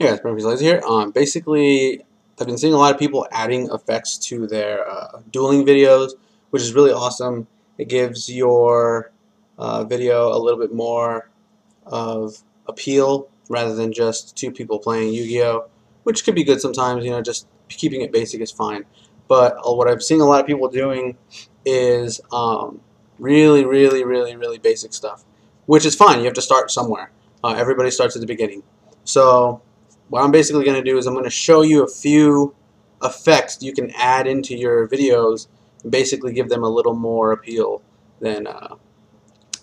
Hey guys, Murphy's Laser here. Basically, I've been seeing a lot of people adding effects to their dueling videos, which is really awesome. It gives your video a little bit more of appeal rather than just two people playing Yu-Gi-Oh, which could be good sometimes. You know, just keeping it basic is fine. But what I'm seeing a lot of people doing is really basic stuff, which is fine. You have to start somewhere. Everybody starts at the beginning. So what I'm basically going to do is I'm going to show you a few effects you can add into your videos and basically give them a little more appeal than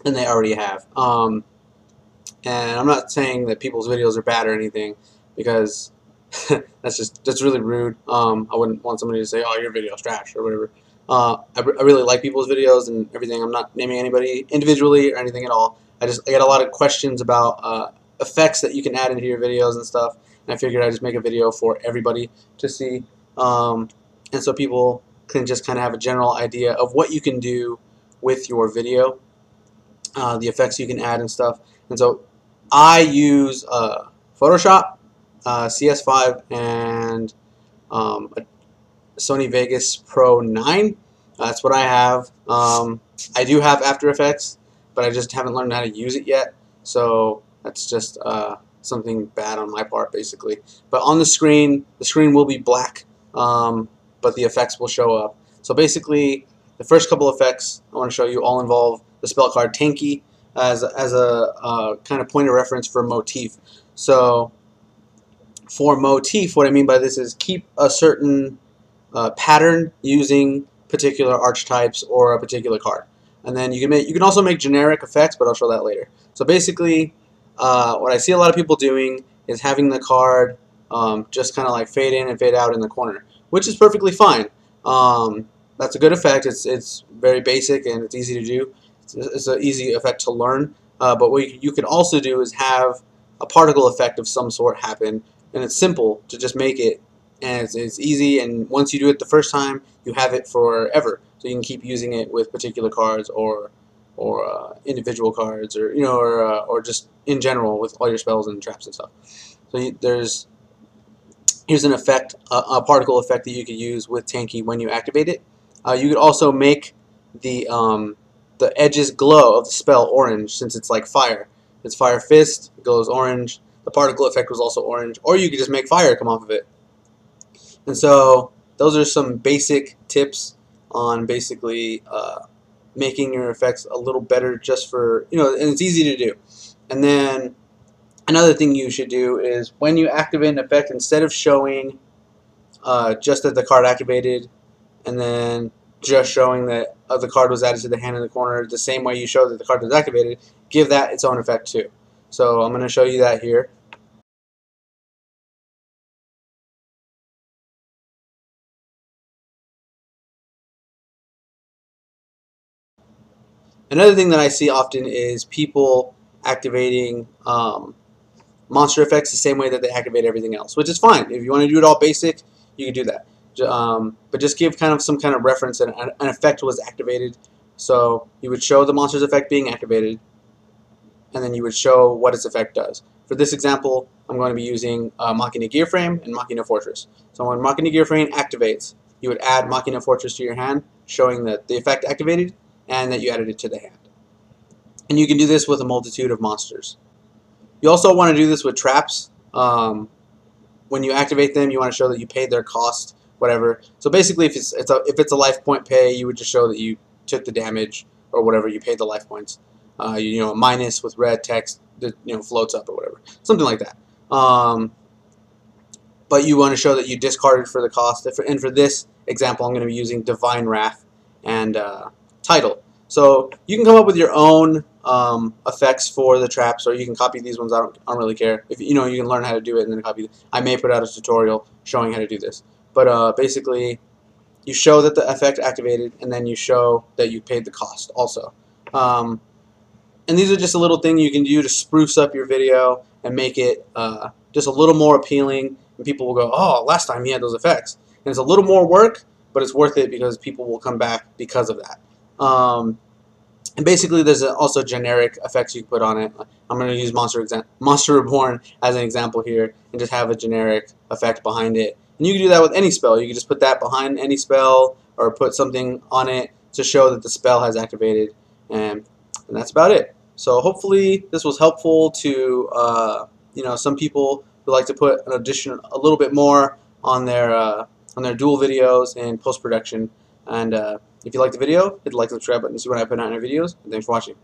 they already have. And I'm not saying that people's videos are bad or anything, because that's really rude. I wouldn't want somebody to say, "Oh, your video's trash" or whatever. I really like people's videos and everything. I'm not naming anybody individually or anything at all. I get a lot of questions about effects that you can add into your videos and stuff, and I figured I'd just make a video for everybody to see, and so people can just kind of have a general idea of what you can do with your video, the effects you can add and stuff. And so I use Photoshop, CS5, and a Sony Vegas Pro 9. That's what I have. I do have After Effects, but I just haven't learned how to use it yet. So that's just something bad on my part, basically. But on the screen will be black, but the effects will show up. So basically, the first couple effects I want to show you all involve the spell card Tanky as a kind of point of reference for motif. So for motif, what I mean by this is keep a certain pattern using particular archetypes or a particular card, and then you can also make generic effects, but I'll show that later. So basically, what I see a lot of people doing is having the card just kind of like fade in and fade out in the corner, which is perfectly fine. That's a good effect. It's very basic and it's easy to do. It's an easy effect to learn. But what you could also do is have a particle effect of some sort happen, and it's simple to just make it, and it's easy. And once you do it the first time, you have it forever. So you can keep using it with particular cards or individual cards, or or just in general with all your spells and traps and stuff. So here's an effect, a particle effect that you could use with Tanky when you activate it. You could also make the edges glow of the spell orange, since it's like fire. It's Fire Fist, it glows orange. The particle effect was also orange, or you could just make fire come off of it. And so those are some basic tips on basically making your effects a little better, just for, and it's easy to do. And then another thing you should do is when you activate an effect, instead of showing just that the card activated and then just showing that the card was added to the hand in the corner the same way you show that the card was activated, give that its own effect too. So I'm going to show you that here. Another thing that I see often is people activating monster effects the same way that they activate everything else, which is fine. If you want to do it all basic, you can do that. But just give kind of some kind of reference that an effect was activated. So you would show the monster's effect being activated, and then you would show what its effect does. For this example, I'm going to be using Machina Gear Frame and Machina Fortress. So when Machina Gear Frame activates, you would add Machina Fortress to your hand, showing that the effect activated and that you added it to the hand. And you can do this with a multitude of monsters. You also want to do this with traps. When you activate them, you want to show that you paid their cost, whatever. So basically, if it's a life point pay, you would just show that you took the damage or whatever. You paid the life points. A minus with red text that floats up or whatever, something like that. But you want to show that you discarded for the cost. And for this example, I'm going to be using Divine Wrath and Title. So you can come up with your own effects for the traps, or you can copy these ones. I don't really care. If you can learn how to do it and then copy them. I may put out a tutorial showing how to do this. But basically, you show that the effect activated, and then you show that you paid the cost also. And these are just a little thing you can do to spruce up your video and make it just a little more appealing. And people will go, "Oh, last time he had those effects." And it's a little more work, but it's worth it because people will come back because of that. And basically, there's also generic effects you can put on it. I'm going to use Monster Reborn as an example here, and just have a generic effect behind it. And you can do that with any spell. You can just put that behind any spell, or put something on it to show that the spell has activated, and that's about it. So hopefully this was helpful to some people who like to put a little bit more on their duel videos and post production. And if you like the video, hit the like and subscribe button to see when I put out new videos. And thanks for watching.